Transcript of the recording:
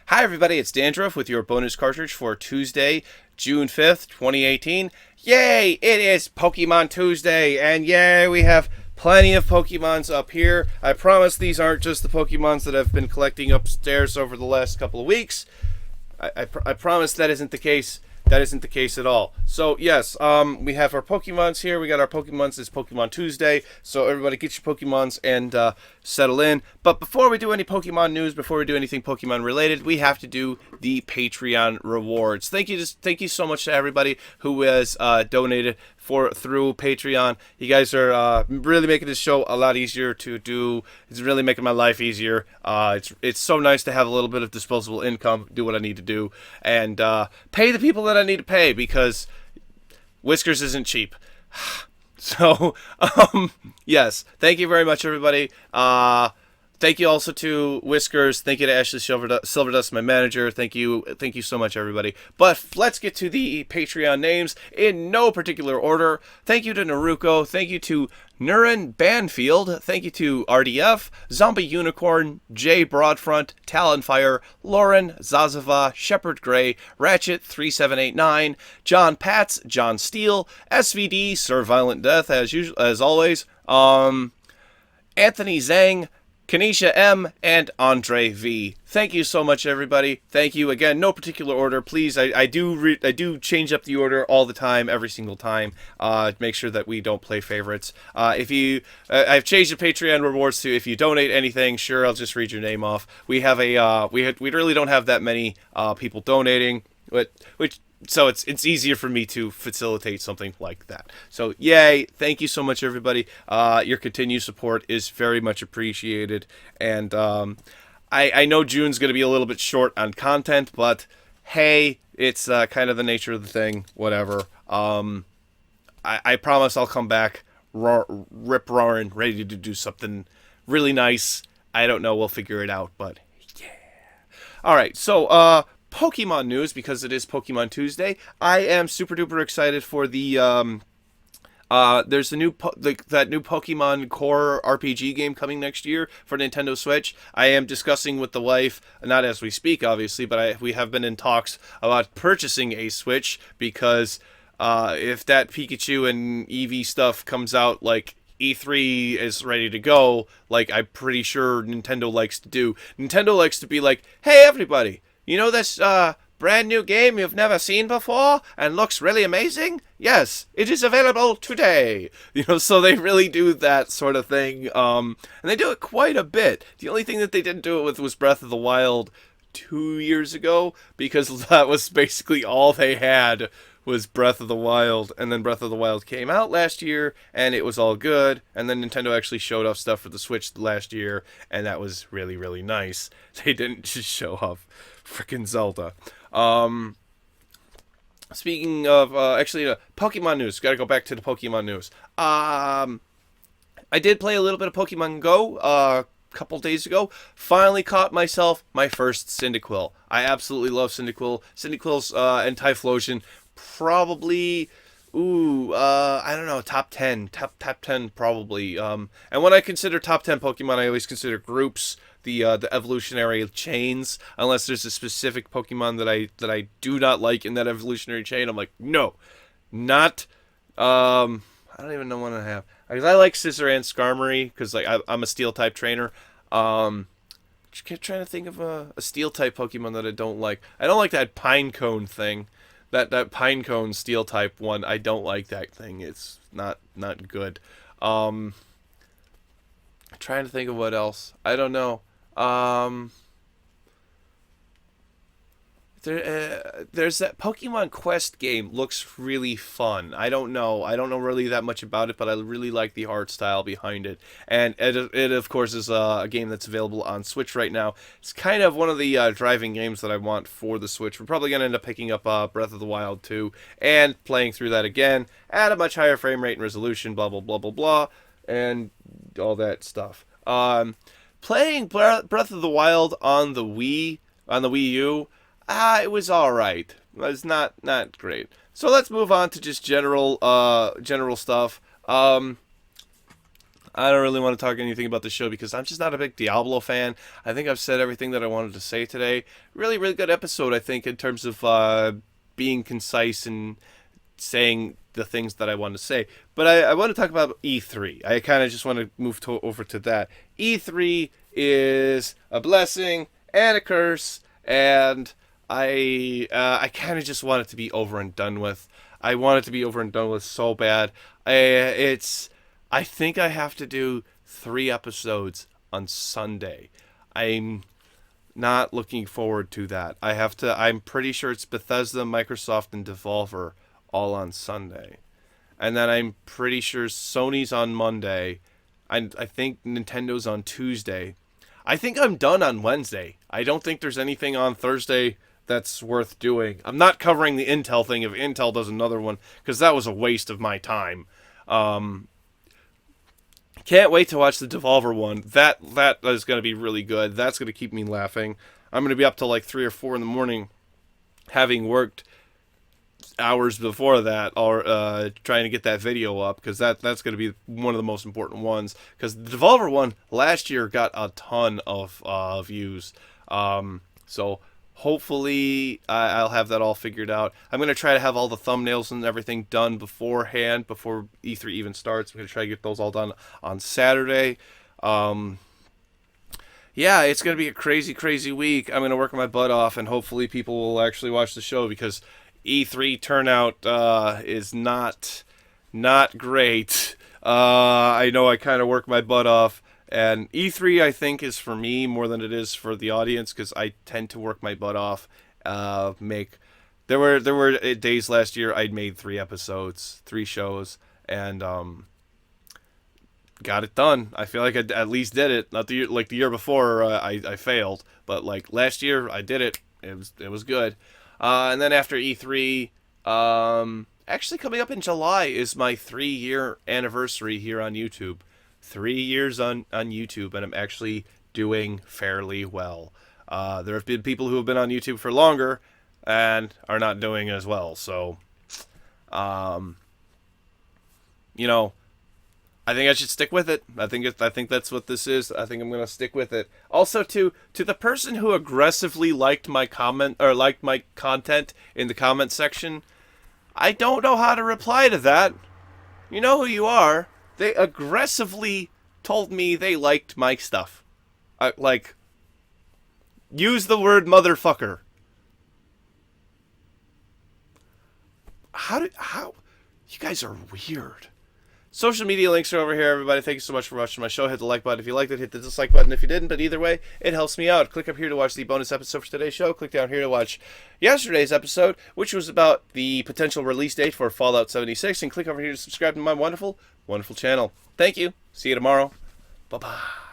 Hi everybody, it's Dandruff with your bonus cartridge for Tuesday, June 5th, 2018. Yay, it is Pokemon Tuesday, and yay, we have plenty of Pokemons up here. I promise these aren't just the Pokemons that I've been collecting upstairs over the last couple of weeks. I promise that isn't the case. That isn't the case at all. So yes, we have our Pokemons here. We got our Pokemons. It's Pokemon Tuesday. So everybody get your Pokemons and settle in. But before we do any Pokemon news, before we do anything Pokemon related, we have to do the Patreon rewards. Thank you so much to everybody who has donated through Patreon. You guys are really making this show a lot easier to do. It's really making my life easier. It's so nice to have a little bit of disposable income, do what I need to do, and pay the people that I need to pay, because Whiskers isn't cheap. So, yes, thank you very much, everybody. Thank you also to Whiskers. Thank you to Ashley Silverdust, my manager. Thank you so much, everybody. But let's get to the Patreon names in no particular order. Thank you to Naruko. Thank you to Nurin Banfield. Thank you to RDF, Zombie Unicorn, Jay Broadfront, Talonfire, Lauren, Zazava, Shepherd Gray, Ratchet 3789, John Patz, John Steele, SVD, Sir Violent Death as always. Anthony Zhang, Kanisha M, and Andre V. Thank you so much, everybody. Thank you again. No particular order, please. I do change up the order all the time, every single time. Make sure that we don't play favorites. I've changed the Patreon rewards to if you donate anything, sure, I'll just read your name off. We have we really don't have that many people donating, so it's easier for me to facilitate something like that. So yay, thank you so much, everybody. Your continued support is very much appreciated. And I know June's going to be a little bit short on content, but hey, it's kind of the nature of the thing, whatever. I promise I'll come back rip-roaring, ready to do something really nice. I don't know, we'll figure it out, but yeah. Alright, so Pokemon news, because it is Pokemon Tuesday. I am super duper excited for the there's the new that new Pokemon Core RPG game coming next year for Nintendo Switch. I am discussing with the wife, not as we speak obviously, but we have been in talks about purchasing a Switch, because if that Pikachu and Eevee stuff comes out like E3 is ready to go, like I'm pretty sure Nintendo likes to do. Nintendo likes to be like, hey everybody, you know this brand new game you've never seen before and looks really amazing? Yes, it is available today. So they really do that sort of thing. And they do it quite a bit. The only thing that they didn't do it with was Breath of the Wild 2 years ago, because that was basically all they had was Breath of the Wild, and then Breath of the Wild came out last year, and it was all good, and then Nintendo actually showed off stuff for the Switch last year, and that was really, really nice. They didn't just show off frickin' Zelda. Speaking of, Pokemon news, gotta go back to the Pokemon news. I did play a little bit of Pokemon Go, couple days ago. Finally caught myself my first Cyndaquil. I absolutely love Cyndaquil. Cyndaquil's and Typhlosion, probably, I don't know, top 10 probably. And when I consider top 10 Pokemon, I always consider groups, the evolutionary chains, unless there's a specific Pokemon that I do not like in that evolutionary chain. I'm like, no, not, I don't even know what I have. Because I like Scizor and Skarmory, because like I'm a Steel type trainer. Just kept trying to think of a Steel type Pokemon that I don't like. I don't like that Pinecone thing. That Pinecone Steel type one. I don't like that thing. It's not good. Trying to think of what else. I don't know. There's that Pokemon Quest game, looks really fun. I don't know really that much about it, but I really like the art style behind it. And it of course is a game that's available on Switch right now. It's kind of one of the driving games that I want for the Switch. We're probably going to end up picking up Breath of the Wild 2 and playing through that again at a much higher frame rate and resolution, blah blah blah blah blah, and all that stuff. Playing Breath of the Wild on the Wii U, it was alright. It was not great. So let's move on to just general stuff. I don't really want to talk anything about the show because I'm just not a big Diablo fan. I think I've said everything that I wanted to say today. Really, really good episode, I think, in terms of being concise and saying the things that I want to say. But I want to talk about E3. I kind of just want to move over to that. E3 is a blessing and a curse, and I kind of just want it to be over and done with. I want it to be over and done with so bad. I think I have to do 3 episodes on Sunday. I'm not looking forward to that. I'm pretty sure it's Bethesda, Microsoft, and Devolver all on Sunday. And then I'm pretty sure Sony's on Monday. I think Nintendo's on Tuesday. I think I'm done on Wednesday. I don't think there's anything on Thursday that's worth doing. I'm not covering the Intel thing if Intel does another one, because that was a waste of my time. Can't wait to watch the Devolver one. That is going to be really good. That's going to keep me laughing. I'm going to be up till like 3 or 4 in the morning, having worked hours before that, or trying to get that video up, because that's going to be one of the most important ones. Because the Devolver one last year got a ton of views. So hopefully I'll have that all figured out. I'm going to try to have all the thumbnails and everything done beforehand, before E3 even starts. I'm going to try to get those all done on Saturday. Yeah, it's going to be a crazy, crazy week. I'm going to work my butt off, and hopefully people will actually watch the show, because E3 turnout is not great. I know I kind of work my butt off. And E3, I think, is for me more than it is for the audience, because I tend to work my butt off. There were days last year I'd made 3 episodes, 3 shows, and got it done. I feel like I at least did it. Not the year before I failed, but like last year I did it. It was good. And then after E3, actually coming up in July is my 3-year anniversary here on YouTube. 3 years on YouTube, and I'm actually doing fairly well. There have been people who have been on YouTube for longer and are not doing as well. So, I think I should stick with it. I think that's what this is. I think I'm gonna stick with it. Also, to the person who aggressively liked my comment, or liked my content in the comment section, I don't know how to reply to that. You know who you are. They aggressively told me they liked my stuff. Use the word motherfucker. How? You guys are weird. Social media links are over here, everybody. Thank you so much for watching my show. Hit the like button if you liked it. Hit the dislike button if you didn't. But either way, it helps me out. Click up here to watch the bonus episode for today's show. Click down here to watch yesterday's episode, which was about the potential release date for Fallout 76. And click over here to subscribe to my wonderful, wonderful channel. Thank you. See you tomorrow. Bye-bye.